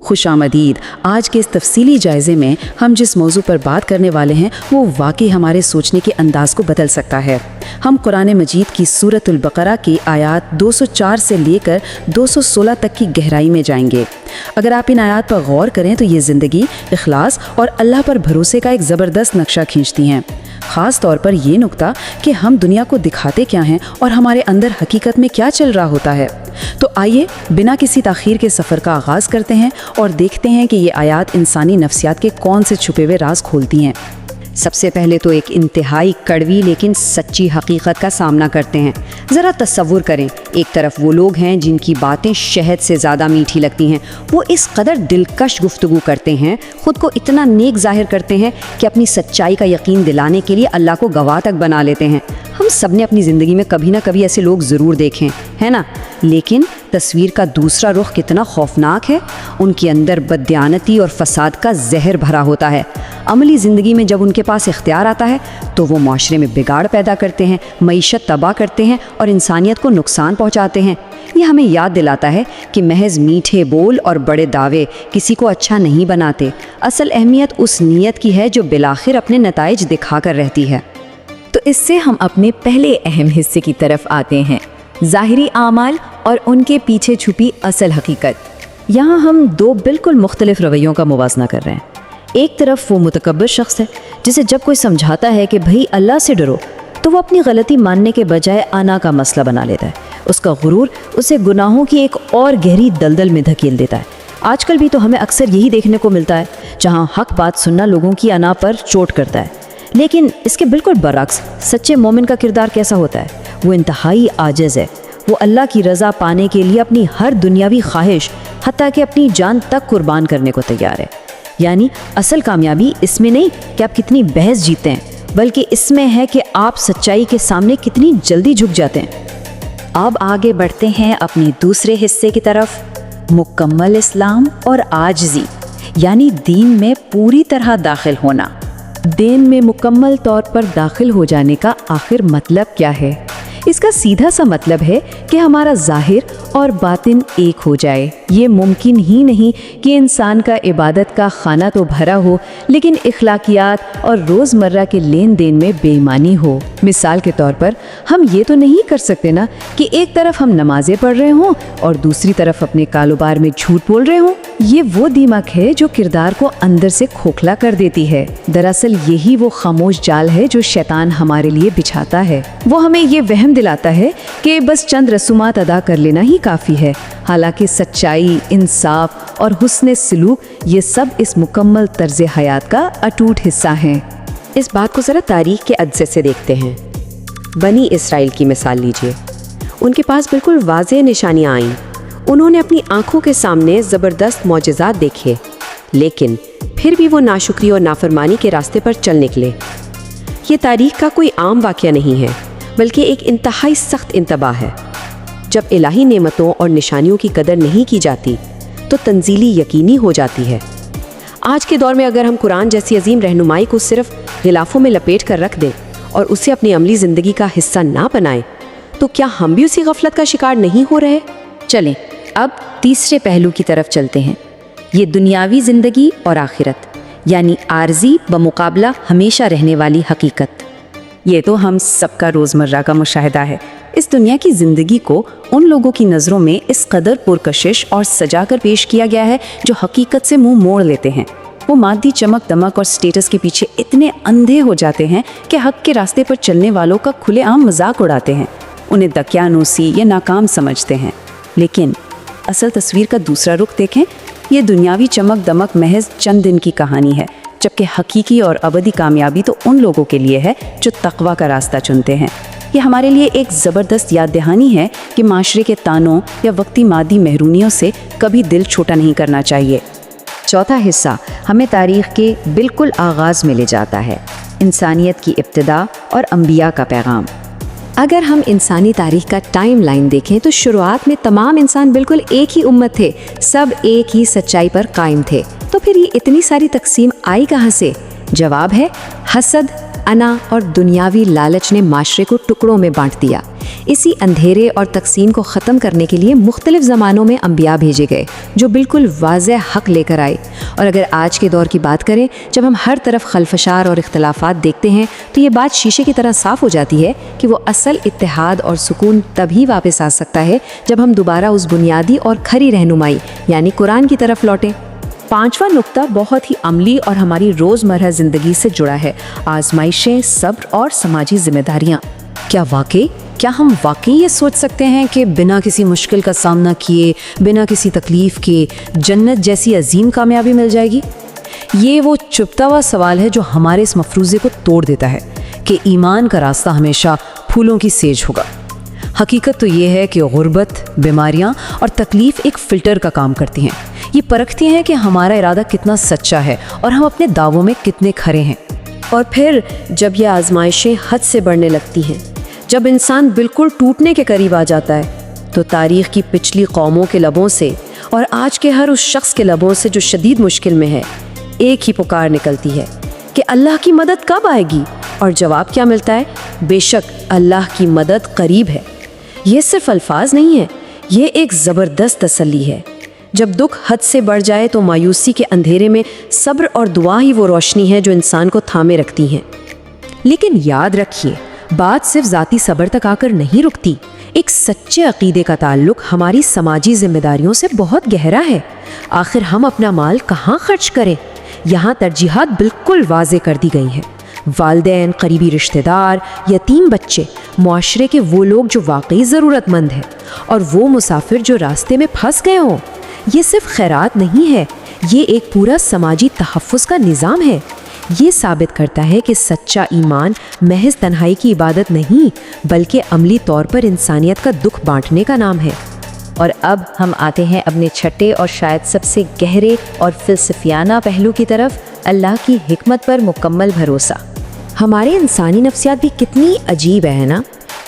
خوش آمدید۔ آج کے اس تفصیلی جائزے میں ہم جس موضوع پر بات کرنے والے ہیں وہ واقعی ہمارے سوچنے کے انداز کو بدل سکتا ہے۔ ہم قرآن مجید کی سورۃ البقرہ کی آیات 204 سے لے کر 216 تک کی گہرائی میں جائیں گے۔ اگر آپ ان آیات پر غور کریں تو یہ زندگی، اخلاص اور اللہ پر بھروسے کا ایک زبردست نقشہ کھینچتی ہیں، خاص طور پر یہ نکتہ کہ ہم دنیا کو دکھاتے کیا ہیں اور ہمارے اندر حقیقت میں کیا چل رہا ہوتا ہے۔ تو آئیے بنا کسی تاخیر کے سفر کا آغاز کرتے ہیں اور دیکھتے ہیں کہ یہ آیات انسانی نفسیات کے کون سے چھپے ہوئے راز کھولتی ہیں۔ سب سے پہلے تو ایک انتہائی کڑوی لیکن سچی حقیقت کا سامنا کرتے ہیں۔ ذرا تصور کریں، ایک طرف وہ لوگ ہیں جن کی باتیں شہد سے زیادہ میٹھی لگتی ہیں، وہ اس قدر دلکش گفتگو کرتے ہیں، خود کو اتنا نیک ظاہر کرتے ہیں کہ اپنی سچائی کا یقین دلانے کے لیے اللہ کو گواہ تک بنا لیتے ہیں۔ ہم سب نے اپنی زندگی میں کبھی نہ کبھی ایسے لوگ ضرور دیکھیں، ہے نا؟ لیکن تصویر کا دوسرا رخ کتنا خوفناک ہے۔ ان کے اندر بددیانتی اور فساد کا زہر بھرا ہوتا ہے۔ عملی زندگی میں جب ان کے پاس اختیار آتا ہے تو وہ معاشرے میں بگاڑ پیدا کرتے ہیں، معیشت تباہ کرتے ہیں اور انسانیت کو نقصان پہنچاتے ہیں۔ یہ ہمیں یاد دلاتا ہے کہ محض میٹھے بول اور بڑے دعوے کسی کو اچھا نہیں بناتے۔ اصل اہمیت اس نیت کی ہے جو بالآخر اپنے نتائج دکھا کر رہتی ہے۔ تو اس سے ہم اپنے پہلے اہم حصے کی طرف آتے ہیں، ظاہری اعمال اور ان کے پیچھے چھپی اصل حقیقت۔ یہاں ہم دو بالکل مختلف رویوں کا موازنہ کر رہے ہیں۔ ایک طرف وہ متکبر شخص ہے جسے جب کوئی سمجھاتا ہے کہ بھئی اللہ سے ڈرو تو وہ اپنی غلطی ماننے کے بجائے انا کا مسئلہ بنا لیتا ہے۔ اس کا غرور اسے گناہوں کی ایک اور گہری دلدل میں دھکیل دیتا ہے۔ آج کل بھی تو ہمیں اکثر یہی دیکھنے کو ملتا ہے، جہاں حق بات سننا لوگوں کی انا پر چوٹ کرتا ہے۔ لیکن اس کے بالکل برعکس سچے مومن کا کردار کیسا ہوتا ہے؟ وہ انتہائی عاجز ہے۔ وہ اللہ کی رضا پانے کے لیے اپنی ہر دنیاوی خواہش، حتیٰ کہ اپنی جان تک قربان کرنے کو تیار ہے۔ یعنی اصل کامیابی اس میں نہیں کہ آپ کتنی بحث جیتے ہیں، بلکہ اس میں ہے کہ آپ سچائی کے سامنے کتنی جلدی جھک جاتے ہیں۔ اب آگے بڑھتے ہیں اپنے دوسرے حصے کی طرف، مکمل اسلام اور عاجزی، یعنی دین میں پوری طرح داخل ہونا۔ دین میں مکمل طور پر داخل ہو جانے کا آخر مطلب کیا ہے؟ اس کا سیدھا سا مطلب ہے کہ ہمارا ظاہر اور باطن ایک ہو جائے۔ یہ ممکن ہی نہیں کہ انسان کا عبادت کا خانہ تو بھرا ہو لیکن اخلاقیات اور روزمرہ کے لین دین میں بے ایمانی ہو۔ مثال کے طور پر ہم یہ تو نہیں کر سکتے نا کہ ایک طرف ہم نمازیں پڑھ رہے ہوں اور دوسری طرف اپنے کاروبار میں جھوٹ بول رہے ہوں۔ یہ وہ دیمک ہے جو کردار کو اندر سے کھوکھلا کر دیتی ہے۔ دراصل یہی وہ خاموش جال ہے جو شیطان ہمارے لیے بچھاتا ہے۔ وہ ہمیں یہ وہم دلاتا ہے کہ بس چند رسومات ادا کر لینا ہی کافی ہے، حالانکہ سچائی، انصاف اور حسن سلوک یہ سب اس مکمل طرز حیات کا اٹوٹ حصہ ہیں۔ اس بات کو ذرا تاریخ کے عدسے سے دیکھتے ہیں۔ بنی اسرائیل کی مثال لیجئے۔ ان کے پاس بالکل واضح نشانیاں آئیں، انہوں نے اپنی آنکھوں کے سامنے زبردست معجزات دیکھے، لیکن پھر بھی وہ ناشکری اور نافرمانی کے راستے پر چل نکلے۔ یہ تاریخ کا کوئی عام واقعہ نہیں ہے، بلکہ ایک انتہائی سخت انتباہ ہے۔ جب الہی نعمتوں اور نشانیوں کی قدر نہیں کی جاتی تو تنزیلی یقینی ہو جاتی ہے۔ آج کے دور میں اگر ہم قرآن جیسی عظیم رہنمائی کو صرف غلافوں میں لپیٹ کر رکھ دیں اور اسے اپنی عملی زندگی کا حصہ نہ بنائیں تو کیا ہم بھی اسی غفلت کا شکار نہیں ہو رہے؟ چلیں اب تیسرے پہلو کی طرف چلتے ہیں، یہ دنیاوی زندگی اور آخرت، یعنی عارضی بمقابلہ ہمیشہ رہنے والی حقیقت۔ یہ تو ہم سب کا روزمرہ کا مشاہدہ ہے۔ اس دنیا کی زندگی کو ان لوگوں کی نظروں میں اس قدر پرکشش اور سجا کر پیش کیا گیا ہے جو حقیقت سے منہ موڑ لیتے ہیں۔ وہ مادی چمک دمک اور سٹیٹس کے پیچھے اتنے اندھے ہو جاتے ہیں کہ حق کے راستے پر چلنے والوں کا کھلے عام مذاق اڑاتے ہیں، انہیں دقیانوسی یا ناکام سمجھتے ہیں۔ لیکن اصل تصویر کا دوسرا رخ دیکھیں، یہ دنیاوی چمک دمک محض چند دن کی کہانی ہے، جبکہ حقیقی اور ابدی کامیابی تو ان لوگوں کے لیے ہے جو تقویٰ کا راستہ چنتے ہیں۔ یہ ہمارے لیے ایک زبردست یاد دہانی ہے کہ معاشرے کے تانوں یا وقتی مادی محرومیوں سے کبھی دل چھوٹا نہیں کرنا چاہیے۔ چوتھا حصہ ہمیں تاریخ کے بالکل آغاز میں لے جاتا ہے، انسانیت کی ابتدا اور انبیاء کا پیغام۔ اگر ہم انسانی تاریخ کا ٹائم لائن دیکھیں تو شروعات میں تمام انسان بالکل ایک ہی امت تھے، سب ایک ہی سچائی پر قائم تھے۔ تو پھر یہ اتنی ساری تقسیم آئی کہاں سے؟ جواب ہے حسد، انا اور دنیاوی لالچ نے معاشرے کو ٹکڑوں میں بانٹ دیا۔ اسی اندھیرے اور تقسیم کو ختم کرنے کے لیے مختلف زمانوں میں انبیاء بھیجے گئے جو بالکل واضح حق لے کر آئے. اور اگر آج کے دور کی بات کریں، جب ہم ہر طرف خلفشار اور اختلافات دیکھتے ہیں تو یہ بات شیشے کی طرح صاف ہو جاتی ہے کہ وہ اصل اتحاد اور سکون تبھی واپس آ سکتا ہے جب ہم دوبارہ اس بنیادی اور کھری رہنمائی یعنی قرآن کی طرف لوٹیں. 5واں نقطہ بہت ہی عملی اور ہماری روزمرہ زندگی سے جڑا ہے: آزمائشیں، صبر اور سماجی ذمہ داریاں. کیا ہم واقعی یہ سوچ سکتے ہیں کہ بنا کسی مشکل کا سامنا کیے، بنا کسی تکلیف کے جنت جیسی عظیم کامیابی مل جائے گی؟ یہ وہ چپتا ہوا سوال ہے جو ہمارے اس مفروضے کو توڑ دیتا ہے کہ ایمان کا راستہ ہمیشہ پھولوں کی سیج ہوگا. حقیقت تو یہ ہے کہ غربت، بیماریاں اور تکلیف ایک فلٹر کا کام کرتی ہیں. یہ پرکھتی ہیں کہ ہمارا ارادہ کتنا سچا ہے اور ہم اپنے دعووں میں کتنے کھرے ہیں. اور پھر جب یہ آزمائشیں حد سے بڑھنے لگتی ہیں، جب انسان بالکل ٹوٹنے کے قریب آ جاتا ہے، تو تاریخ کی پچھلی قوموں کے لبوں سے اور آج کے ہر اس شخص کے لبوں سے جو شدید مشکل میں ہے، ایک ہی پکار نکلتی ہے کہ اللہ کی مدد کب آئے گی؟ اور جواب کیا ملتا ہے؟ بے شک اللہ کی مدد قریب ہے. یہ صرف الفاظ نہیں ہے، یہ ایک زبردست تسلی ہے. جب دکھ حد سے بڑھ جائے تو مایوسی کے اندھیرے میں صبر اور دعا ہی وہ روشنی ہے جو انسان کو تھامے رکھتی ہیں. لیکن یاد رکھیے، بات صرف ذاتی صبر تک آ کر نہیں رکتی. ایک سچے عقیدے کا تعلق ہماری سماجی ذمہ داریوں سے بہت گہرا ہے. آخر ہم اپنا مال کہاں خرچ کریں؟ یہاں ترجیحات بالکل واضح کر دی گئی ہیں. والدین، قریبی رشتہ دار، یتیم بچے، معاشرے کے وہ لوگ جو واقعی ضرورت مند ہیں، اور وہ مسافر جو راستے میں پھنس گئے ہوں. یہ صرف خیرات نہیں ہے، یہ ایک پورا سماجی تحفظ کا نظام ہے. یہ ثابت کرتا ہے کہ سچا ایمان محض تنہائی کی عبادت نہیں، بلکہ عملی طور پر انسانیت کا دکھ بانٹنے کا نام ہے. اور اب ہم آتے ہیں اپنے چھٹے اور شاید سب سے گہرے اور فلسفیانہ پہلو کی طرف: اللہ کی حکمت پر مکمل بھروسہ. ہمارے انسانی نفسیات بھی کتنی عجیب ہے نا؟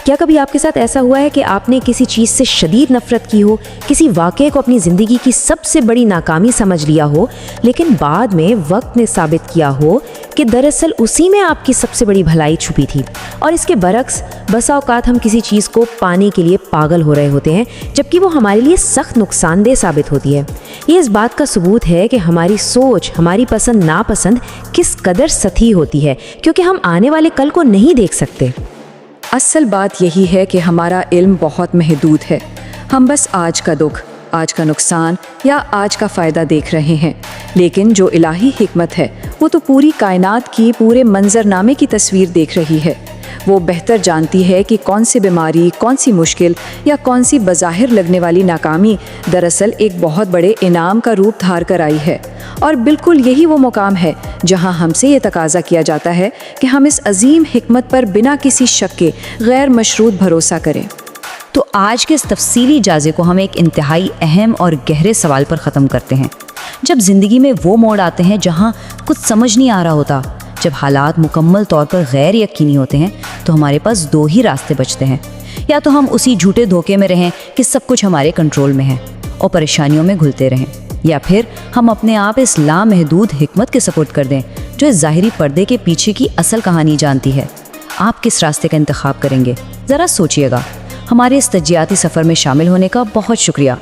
کیا کبھی آپ کے ساتھ ایسا ہوا ہے کہ آپ نے کسی چیز سے شدید نفرت کی ہو، کسی واقعے کو اپنی زندگی کی سب سے بڑی ناکامی سمجھ لیا ہو، لیکن بعد میں وقت نے ثابت کیا ہو کہ دراصل اسی میں آپ کی سب سے بڑی بھلائی چھپی تھی؟ اور اس کے برعکس بسا اوقات ہم کسی چیز کو پانے کے لیے پاگل ہو رہے ہوتے ہیں جبکہ وہ ہمارے لیے سخت نقصان دہ ثابت ہوتی ہے. یہ اس بات کا ثبوت ہے کہ ہماری سوچ، ہماری پسند ناپسند کس قدر سطحی ہوتی ہے، کیونکہ ہم آنے والے کل کو نہیں دیکھ سکتے. اصل بات یہی ہے کہ ہمارا علم بہت محدود ہے. ہم بس آج کا دکھ، آج کا نقصان یا آج کا فائدہ دیکھ رہے ہیں. لیکن جو الہی حکمت ہے وہ تو پوری کائنات کی پورے منظرنامے کی تصویر دیکھ رہی ہے. وہ بہتر جانتی ہے کہ کون سی بیماری، کون سی مشکل یا کون سی بظاہر لگنے والی ناکامی دراصل ایک بہت بڑے انعام کا روپ دھار کر آئی ہے. اور بالکل یہی وہ مقام ہے جہاں ہم سے یہ تقاضا کیا جاتا ہے کہ ہم اس عظیم حکمت پر بنا کسی شک کے غیر مشروط بھروسہ کریں. تو آج کے اس تفصیلی جائزے کو ہم ایک انتہائی اہم اور گہرے سوال پر ختم کرتے ہیں. جب زندگی میں وہ موڑ آتے ہیں جہاں کچھ سمجھ نہیں آ رہا ہوتا، جب حالات مکمل طور پر غیر یقینی ہوتے ہیں، تو ہمارے پاس دو ہی راستے بچتے ہیں. یا تو ہم اسی جھوٹے دھوکے میں رہیں کہ سب کچھ ہمارے کنٹرول میں ہے اور پریشانیوں میں گھلتے رہیں، یا پھر ہم اپنے آپ اس لامحدود حکمت کے سپرد کر دیں جو اس ظاہری پردے کے پیچھے کی اصل کہانی جانتی ہے. آپ کس راستے کا انتخاب کریں گے؟ ذرا سوچئے گا. ہمارے اس تجزیاتی سفر میں شامل ہونے کا بہت شکریہ.